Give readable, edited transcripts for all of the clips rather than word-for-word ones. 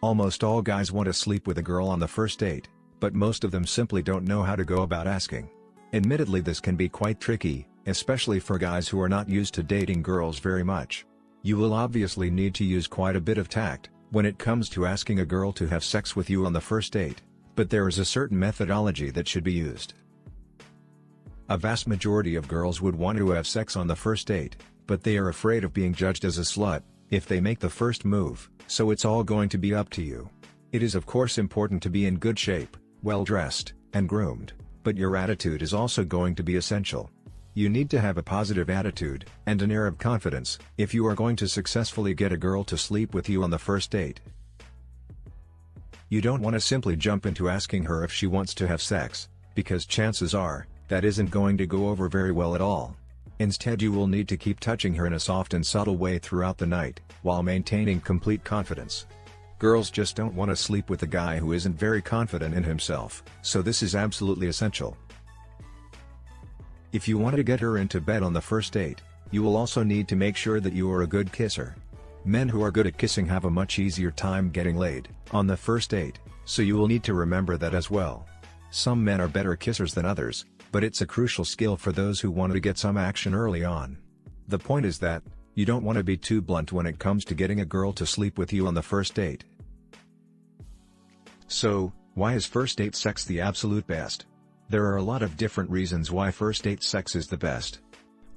Almost all guys want to sleep with a girl on the first date, but most of them simply don't know how to go about asking. Admittedly, this can be quite tricky, especially for guys who are not used to dating girls very much. You will obviously need to use quite a bit of tact when it comes to asking a girl to have sex with you on the first date, but there is a certain methodology that should be used. A vast majority of girls would want to have sex on the first date, but they are afraid of being judged as a slut if they make the first move, so it's all going to be up to you. It is of course important to be in good shape, well dressed, and groomed, but your attitude is also going to be essential. You need to have a positive attitude and an air of confidence if you are going to successfully get a girl to sleep with you on the first date. You don't want to simply jump into asking her if she wants to have sex, because chances are, that isn't going to go over very well at all. Instead, you will need to keep touching her in a soft and subtle way throughout the night, while maintaining complete confidence. Girls just don't want to sleep with a guy who isn't very confident in himself, so this is absolutely essential. If you want to get her into bed on the first date, you will also need to make sure that you are a good kisser. Men who are good at kissing have a much easier time getting laid on the first date, so you will need to remember that as well. Some men are better kissers than others, but it's a crucial skill for those who want to get some action early on. The point is that, you don't want to be too blunt when it comes to getting a girl to sleep with you on the first date. So, why is first date sex the absolute best? There are a lot of different reasons why first date sex is the best.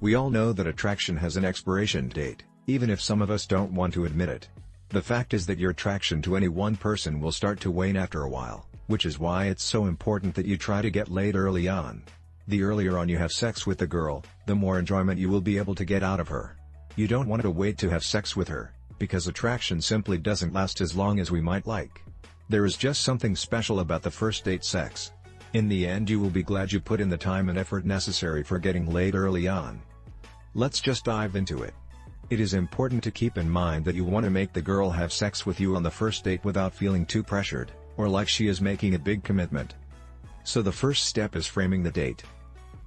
We all know that attraction has an expiration date, even if some of us don't want to admit it. The fact is that your attraction to any one person will start to wane after a while, which is why it's so important that you try to get laid early on. The earlier on you have sex with the girl, the more enjoyment you will be able to get out of her. You don't want to wait to have sex with her, because attraction simply doesn't last as long as we might like. There is just something special about the first date sex. In the end, you will be glad you put in the time and effort necessary for getting laid early on. Let's just dive into it. It is important to keep in mind that you want to make the girl have sex with you on the first date without feeling too pressured, or like she is making a big commitment. So the first step is framing the date.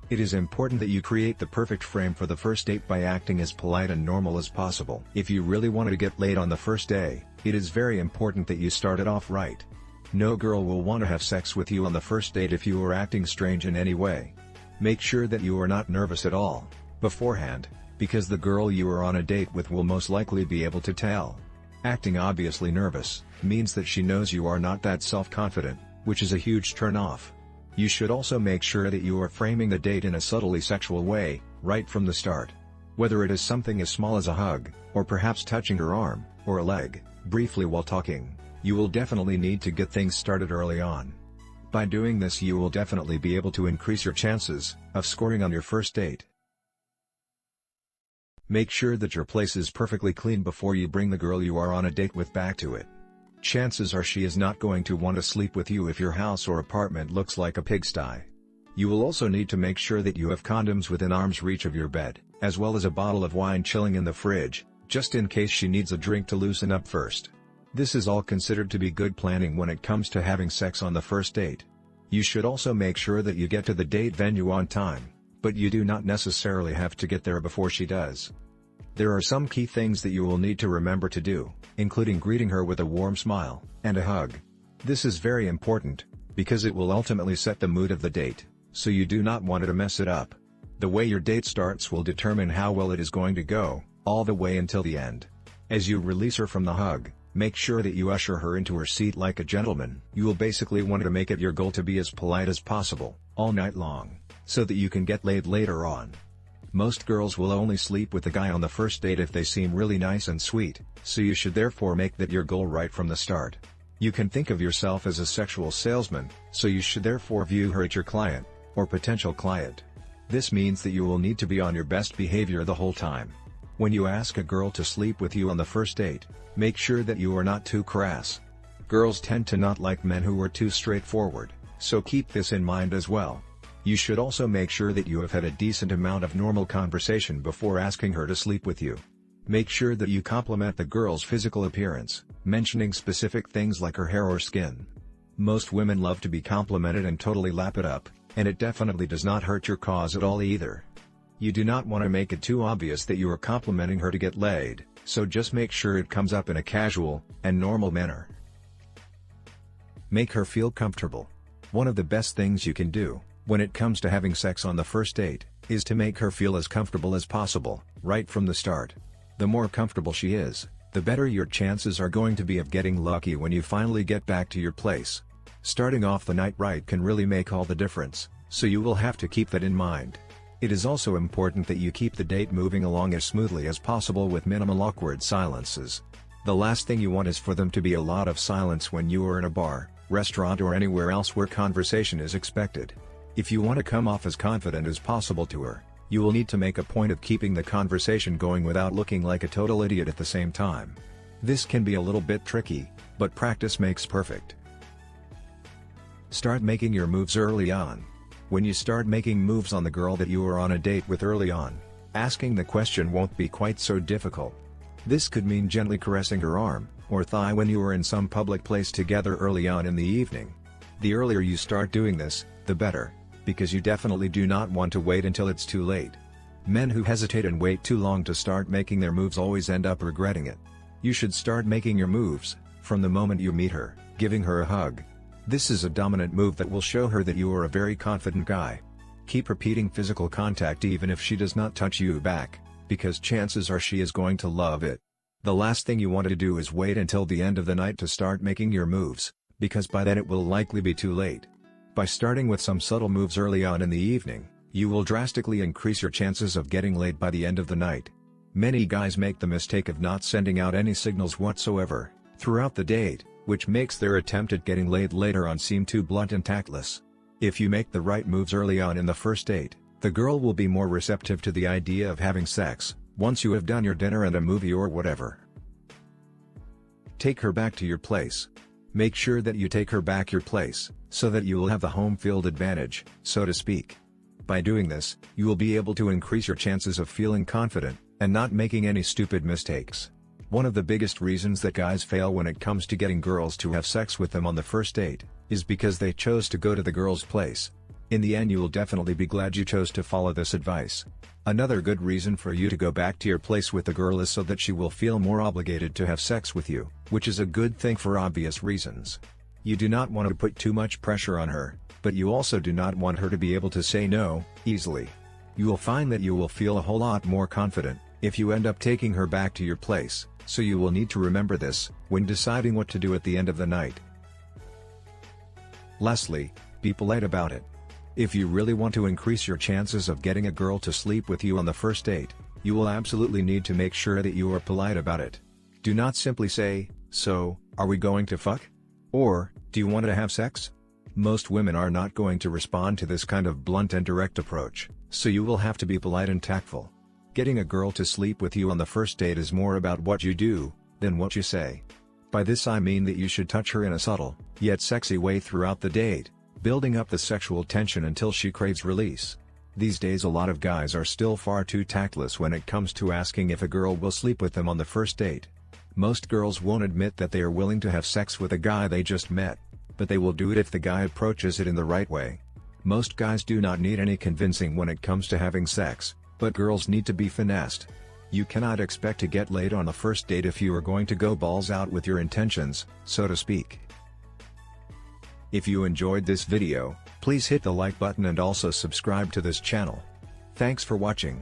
It is important that you create the perfect frame for the first date by acting as polite and normal as possible. If you really want to get laid on the first day, it is very important that you start it off right. No girl will want to have sex with you on the first date if you are acting strange in any way. Make sure that you are not nervous at all beforehand, because the girl you are on a date with will most likely be able to tell. Acting obviously nervous means that she knows you are not that self-confident, which is a huge turn-off. You should also make sure that you are framing the date in a subtly sexual way, right from the start. Whether it is something as small as a hug, or perhaps touching her arm, or a leg, briefly while talking, you will definitely need to get things started early on. By doing this, you will definitely be able to increase your chances of scoring on your first date. Make sure that your place is perfectly clean before you bring the girl you are on a date with back to it. Chances are she is not going to want to sleep with you if your house or apartment looks like a pigsty. You will also need to make sure that you have condoms within arm's reach of your bed, as well as a bottle of wine chilling in the fridge, just in case she needs a drink to loosen up first. This is all considered to be good planning when it comes to having sex on the first date. You should also make sure that you get to the date venue on time, but you do not necessarily have to get there before she does. There are some key things that you will need to remember to do, including greeting her with a warm smile and a hug. This is very important, because it will ultimately set the mood of the date, so you do not want to mess it up. The way your date starts will determine how well it is going to go, all the way until the end. As you release her from the hug, make sure that you usher her into her seat like a gentleman. You will basically want to make it your goal to be as polite as possible, all night long, so that you can get laid later on. Most girls will only sleep with the guy on the first date if they seem really nice and sweet, so you should therefore make that your goal right from the start. You can think of yourself as a sexual salesman, so you should therefore view her as your client, or potential client. This means that you will need to be on your best behavior the whole time. When you ask a girl to sleep with you on the first date, make sure that you are not too crass. Girls tend to not like men who are too straightforward, so keep this in mind as well. You should also make sure that you have had a decent amount of normal conversation before asking her to sleep with you. Make sure that you compliment the girl's physical appearance, mentioning specific things like her hair or skin. Most women love to be complimented and totally lap it up, and it definitely does not hurt your cause at all either. You do not want to make it too obvious that you are complimenting her to get laid, so just make sure it comes up in a casual and normal manner. Make her feel comfortable. One of the best things you can do, when it comes to having sex on the first date, is to make her feel as comfortable as possible, right from the start. The more comfortable she is, the better your chances are going to be of getting lucky when you finally get back to your place. Starting off the night right can really make all the difference, so you will have to keep that in mind. It is also important that you keep the date moving along as smoothly as possible with minimal awkward silences. The last thing you want is for them to be a lot of silence when you are in a bar, restaurant or anywhere else where conversation is expected. If you want to come off as confident as possible to her, you will need to make a point of keeping the conversation going without looking like a total idiot at the same time. This can be a little bit tricky, but practice makes perfect. Start making your moves early on. When you start making moves on the girl that you are on a date with early on, asking the question won't be quite so difficult. This could mean gently caressing her arm or thigh when you are in some public place together early on in the evening. The earlier you start doing this, the better, because you definitely do not want to wait until it's too late. Men who hesitate and wait too long to start making their moves always end up regretting it. You should start making your moves from the moment you meet her, giving her a hug. This is a dominant move that will show her that you are a very confident guy. Keep repeating physical contact even if she does not touch you back, because chances are she is going to love it. The last thing you want to do is wait until the end of the night to start making your moves, because by then it will likely be too late. By starting with some subtle moves early on in the evening, you will drastically increase your chances of getting laid by the end of the night. Many guys make the mistake of not sending out any signals whatsoever throughout the date, which makes their attempt at getting laid later on seem too blunt and tactless. If you make the right moves early on in the first date, the girl will be more receptive to the idea of having sex, once you have done your dinner and a movie or whatever. Take her back to your place. Make sure that you take her back your place, so that you will have the home field advantage, so to speak. By doing this, you will be able to increase your chances of feeling confident, and not making any stupid mistakes. One of the biggest reasons that guys fail when it comes to getting girls to have sex with them on the first date, is because they chose to go to the girl's place. In the end you will definitely be glad you chose to follow this advice. Another good reason for you to go back to your place with the girl is so that she will feel more obligated to have sex with you, which is a good thing for obvious reasons. You do not want to put too much pressure on her, but you also do not want her to be able to say no easily. You will find that you will feel a whole lot more confident if you end up taking her back to your place, so you will need to remember this when deciding what to do at the end of the night. Lastly, be polite about it. If you really want to increase your chances of getting a girl to sleep with you on the first date, you will absolutely need to make sure that you are polite about it. Do not simply say, "So, are we going to fuck?" Or, "Do you want to have sex?" Most women are not going to respond to this kind of blunt and direct approach, so you will have to be polite and tactful. Getting a girl to sleep with you on the first date is more about what you do than what you say. By this I mean that you should touch her in a subtle, yet sexy way throughout the date, building up the sexual tension until she craves release. These days a lot of guys are still far too tactless when it comes to asking if a girl will sleep with them on the first date. Most girls won't admit that they are willing to have sex with a guy they just met, but they will do it if the guy approaches it in the right way. Most guys do not need any convincing when it comes to having sex, but girls need to be finessed. You cannot expect to get laid on the first date if you are going to go balls out with your intentions, so to speak. If you enjoyed this video, please hit the like button and also subscribe to this channel. Thanks for watching.